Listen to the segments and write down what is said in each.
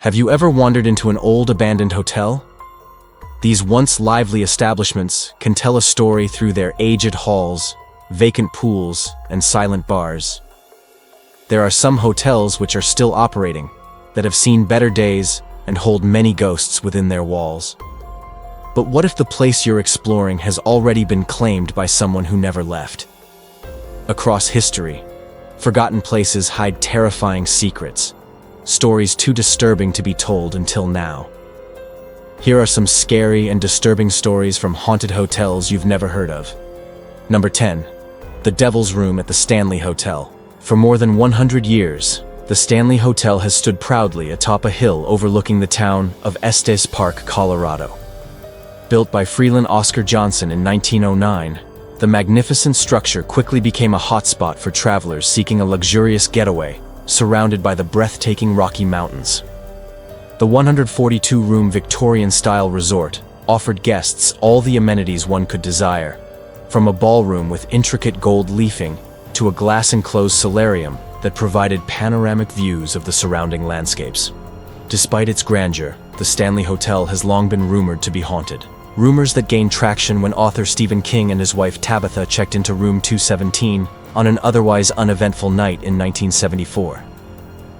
Have you ever wandered into an old abandoned hotel? These once lively establishments can tell a story through their aged halls, vacant pools, and silent bars. There are some hotels which are still operating, that have seen better days and hold many ghosts within their walls. But what if the place you're exploring has already been claimed by someone who never left? Across history, forgotten places hide terrifying secrets, stories too disturbing to be told until now. Here are some scary and disturbing stories from haunted hotels you've never heard of. Number 10. The Devil's Room at the Stanley Hotel. For more than 100 years, the Stanley Hotel has stood proudly atop a hill overlooking the town of Estes Park, Colorado. Built by Freeland Oscar Johnson in 1909, the magnificent structure quickly became a hotspot for travelers seeking a luxurious getaway, surrounded by the breathtaking Rocky Mountains. The 142-room Victorian-style resort offered guests all the amenities one could desire, from a ballroom with intricate gold leafing to a glass-enclosed solarium that provided panoramic views of the surrounding landscapes. Despite its grandeur, the Stanley Hotel has long been rumored to be haunted. Rumors that gained traction when author Stephen King and his wife Tabitha checked into room 217 on an otherwise uneventful night in 1974.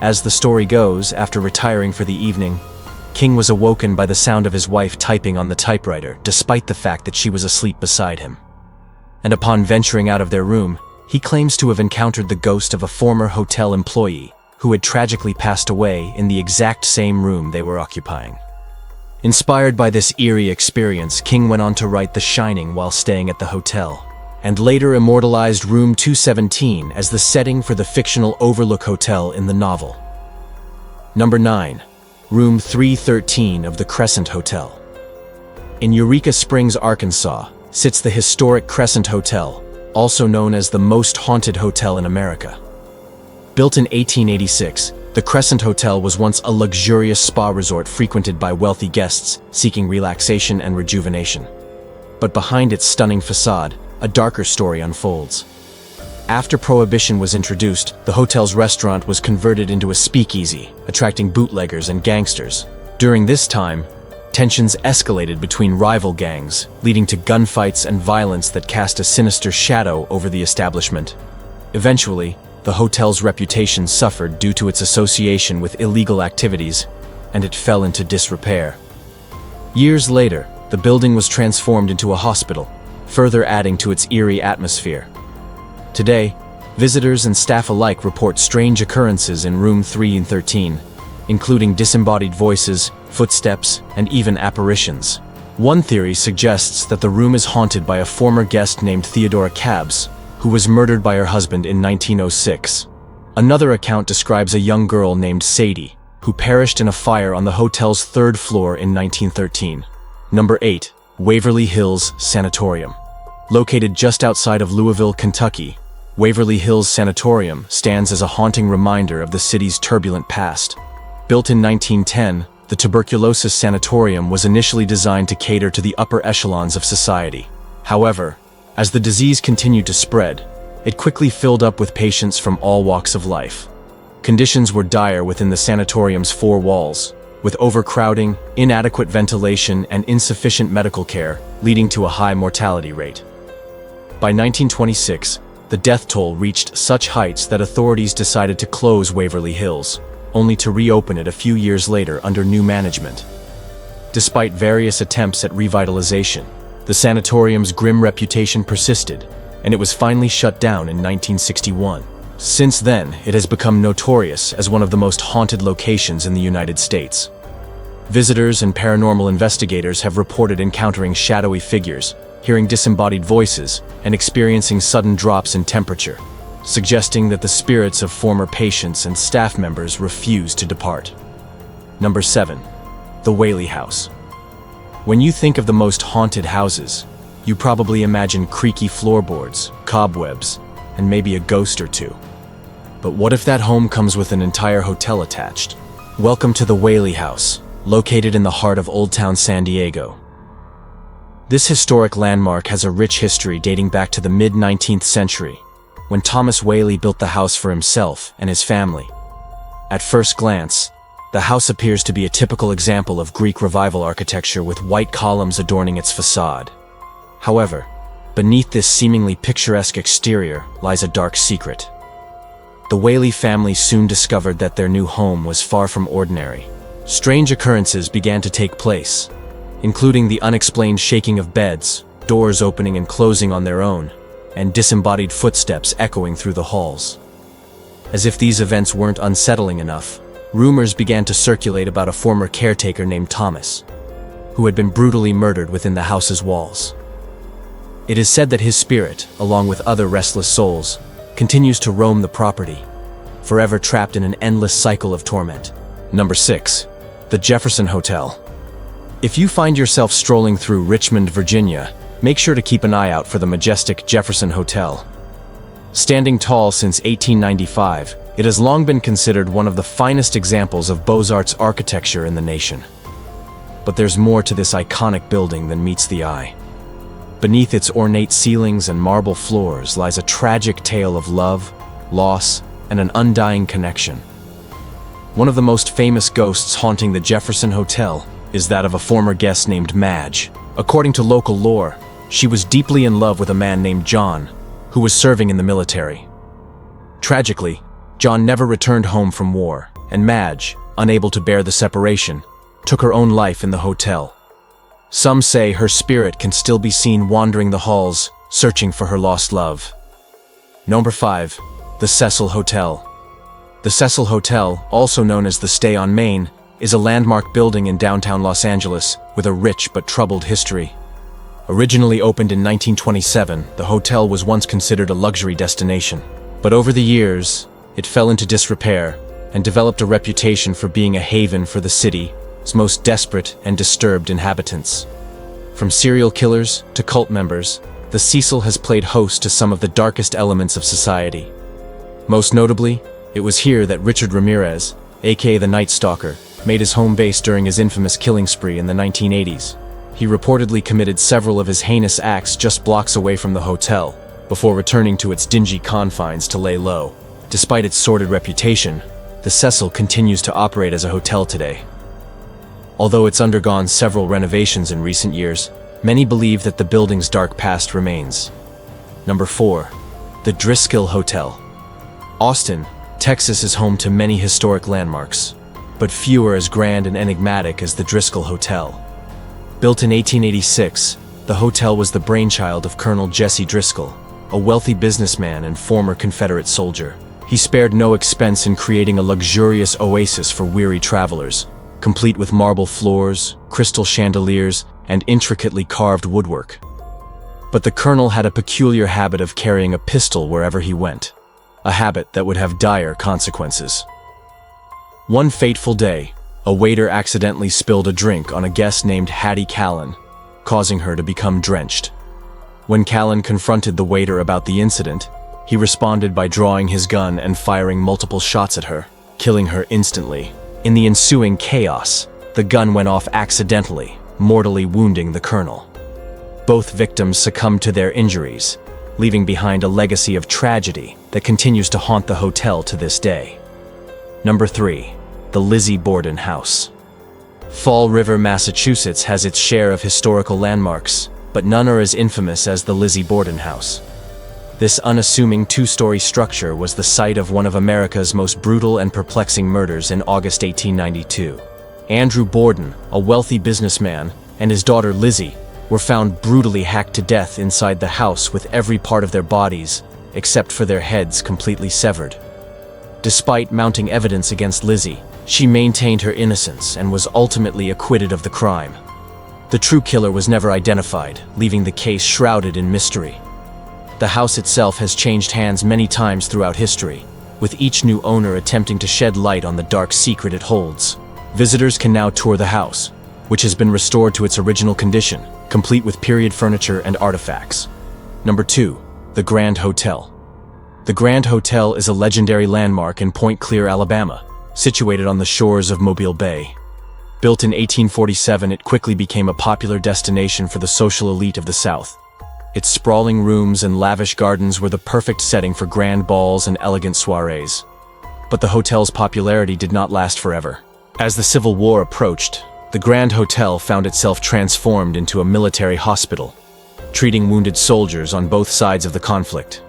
As the story goes, after retiring for the evening, King was awoken by the sound of his wife typing on the typewriter, despite the fact that she was asleep beside him. And upon venturing out of their room, he claims to have encountered the ghost of a former hotel employee who had tragically passed away in the exact same room they were occupying. Inspired by this eerie experience, King went on to write The Shining while staying at the hotel, and later immortalized room 217 as the setting for the fictional Overlook Hotel in the novel. Number 9. Room 313 of the Crescent Hotel. In Eureka Springs, Arkansas, sits the historic Crescent Hotel, also known as the most haunted hotel in America. Built in 1886, the Crescent Hotel was once a luxurious spa resort frequented by wealthy guests seeking relaxation and rejuvenation. But behind its stunning facade, a darker story unfolds. After Prohibition was introduced, the hotel's restaurant was converted into a speakeasy, attracting bootleggers and gangsters. During this time, tensions escalated between rival gangs, leading to gunfights and violence that cast a sinister shadow over the establishment. Eventually, the hotel's reputation suffered due to its association with illegal activities, and it fell into disrepair. Years later, the building was transformed into a hospital, further adding to its eerie atmosphere. Today, visitors and staff alike report strange occurrences in room 313, including disembodied voices, footsteps, and even apparitions. One theory suggests that the room is haunted by a former guest named Theodora Cabs, who was murdered by her husband in 1906. Another account describes a young girl named Sadie, who perished in a fire on the hotel's third floor in 1913. Number 8. Waverly Hills Sanatorium. Located just outside of Louisville, Kentucky, Waverly Hills Sanatorium stands as a haunting reminder of the city's turbulent past. Built in 1910, the tuberculosis sanatorium was initially designed to cater to the upper echelons of society. However, as the disease continued to spread, it quickly filled up with patients from all walks of life. Conditions were dire within the sanatorium's four walls, with overcrowding, inadequate ventilation, and insufficient medical care, leading to a high mortality rate. By 1926, the death toll reached such heights that authorities decided to close Waverly Hills, only to reopen it a few years later under new management. Despite various attempts at revitalization, the sanatorium's grim reputation persisted, and it was finally shut down in 1961. Since then, it has become notorious as one of the most haunted locations in the United States. Visitors and paranormal investigators have reported encountering shadowy figures, hearing disembodied voices, and experiencing sudden drops in temperature, suggesting that the spirits of former patients and staff members refuse to depart. Number 7. The Whaley House. When you think of the most haunted houses, you probably imagine creaky floorboards, cobwebs, and maybe a ghost or two. But what if that home comes with an entire hotel attached? Welcome to the Whaley House, located in the heart of Old Town San Diego. This historic landmark has a rich history dating back to the mid-19th century, when Thomas Whaley built the house for himself and his family. At first glance, The house appears to be a typical example of Greek Revival architecture with white columns adorning its facade. However, beneath this seemingly picturesque exterior lies a dark secret. The Whaley family soon discovered that their new home was far from ordinary. Strange occurrences began to take place, including the unexplained shaking of beds, doors opening and closing on their own, and disembodied footsteps echoing through the halls. As if these events weren't unsettling enough, rumors began to circulate about a former caretaker named Thomas, who had been brutally murdered within the house's walls. It is said that his spirit, along with other restless souls, continues to roam the property, forever trapped in an endless cycle of torment. Number 6. The Jefferson Hotel. If you find yourself strolling through Richmond, Virginia, make sure to keep an eye out for the majestic Jefferson Hotel. Standing tall since 1895, it has long been considered one of the finest examples of Beaux-Arts architecture in the nation. But there's more to this iconic building than meets the eye. Beneath its ornate ceilings and marble floors lies a tragic tale of love, loss, and an undying connection. One of the most famous ghosts haunting the Jefferson Hotel is that of a former guest named Madge. According to local lore, she was deeply in love with a man named John, who was serving in the military. Tragically, John never returned home from war, and Madge, unable to bear the separation, took her own life in the hotel. Some say her spirit can still be seen wandering the halls, searching for her lost love. Number 5. The Cecil Hotel. The Cecil Hotel, also known as the Stay on Main, is a landmark building in downtown Los Angeles with a rich but troubled history. Originally opened in 1927, the hotel was once considered a luxury destination. But over the years, it fell into disrepair and developed a reputation for being a haven for the city's most desperate and disturbed inhabitants. From serial killers to cult members, the Cecil has played host to some of the darkest elements of society. Most notably, it was here that Richard Ramirez, aka the Night Stalker, made his home base during his infamous killing spree in the 1980s. He reportedly committed several of his heinous acts just blocks away from the hotel, before returning to its dingy confines to lay low. Despite its sordid reputation, the Cecil continues to operate as a hotel today. Although it's undergone several renovations in recent years, many believe that the building's dark past remains. Number 4. The Driscoll Hotel. Austin, Texas is home to many historic landmarks, but few are as grand and enigmatic as the Driscoll Hotel. Built in 1886, the hotel was the brainchild of Colonel Jesse Driscoll, a wealthy businessman and former Confederate soldier. He spared no expense in creating a luxurious oasis for weary travelers, complete with marble floors, crystal chandeliers, and intricately carved woodwork. But the colonel had a peculiar habit of carrying a pistol wherever he went, a habit that would have dire consequences. One fateful day, a waiter accidentally spilled a drink on a guest named Hattie Callan, causing her to become drenched. When Callan confronted the waiter about the incident, he responded by drawing his gun and firing multiple shots at her, killing her instantly. In the ensuing chaos, the gun went off accidentally, mortally wounding the colonel. Both victims succumbed to their injuries, leaving behind a legacy of tragedy that continues to haunt the hotel to this day. Number 3. The Lizzie Borden House. Fall River, Massachusetts has its share of historical landmarks, but none are as infamous as the Lizzie Borden House. This unassuming two-story structure was the site of one of America's most brutal and perplexing murders in August 1892. Andrew Borden, a wealthy businessman, and his daughter Lizzie were found brutally hacked to death inside the house with every part of their bodies, except for their heads, completely severed. Despite mounting evidence against Lizzie, she maintained her innocence and was ultimately acquitted of the crime. The true killer was never identified, leaving the case shrouded in mystery. The house itself has changed hands many times throughout history, with each new owner attempting to shed light on the dark secret it holds. Visitors can now tour the house, which has been restored to its original condition, complete with period furniture and artifacts. Number 2. The Grand Hotel. The Grand Hotel is a legendary landmark in Point Clear, Alabama, situated on the shores of Mobile Bay. Built in 1847, it quickly became a popular destination for the social elite of the South. Its sprawling rooms and lavish gardens were the perfect setting for grand balls and elegant soirees. But the hotel's popularity did not last forever. As the Civil War approached, the Grand Hotel found itself transformed into a military hospital, treating wounded soldiers on both sides of the conflict.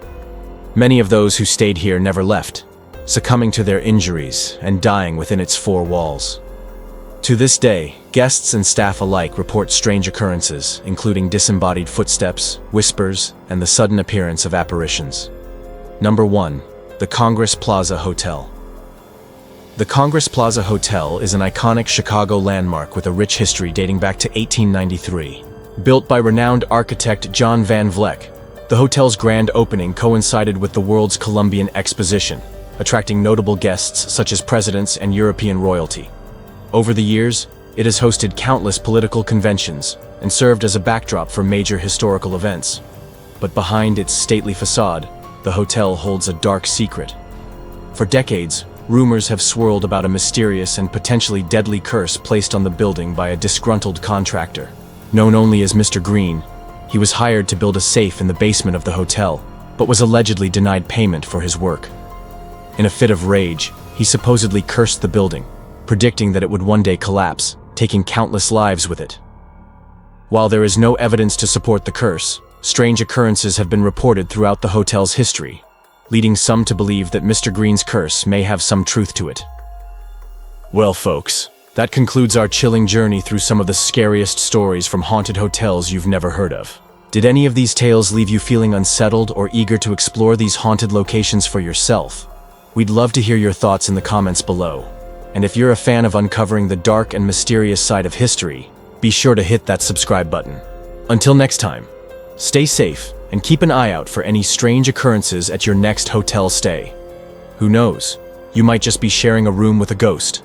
Many of those who stayed here never left, succumbing to their injuries and dying within its four walls. To this day, guests and staff alike report strange occurrences, including disembodied footsteps, whispers, and the sudden appearance of apparitions. Number 1. The Congress Plaza Hotel. The Congress Plaza Hotel is an iconic Chicago landmark with a rich history dating back to 1893. Built by renowned architect John Van Vleck, the hotel's grand opening coincided with the World's Columbian Exposition, attracting notable guests such as presidents and European royalty. Over the years, it has hosted countless political conventions and served as a backdrop for major historical events. But behind its stately facade, the hotel holds a dark secret. For decades, rumors have swirled about a mysterious and potentially deadly curse placed on the building by a disgruntled contractor. Known only as Mr. Green, he was hired to build a safe in the basement of the hotel, but was allegedly denied payment for his work. In a fit of rage, he supposedly cursed the building, predicting that it would one day collapse, taking countless lives with it. While there is no evidence to support the curse, strange occurrences have been reported throughout the hotel's history, leading some to believe that Mr. Green's curse may have some truth to it. Well, folks, that concludes our chilling journey through some of the scariest stories from haunted hotels you've never heard of. Did any of these tales leave you feeling unsettled or eager to explore these haunted locations for yourself? We'd love to hear your thoughts in the comments below. And if you're a fan of uncovering the dark and mysterious side of history, be sure to hit that subscribe button. Until next time, stay safe and keep an eye out for any strange occurrences at your next hotel stay. Who knows, you might just be sharing a room with a ghost.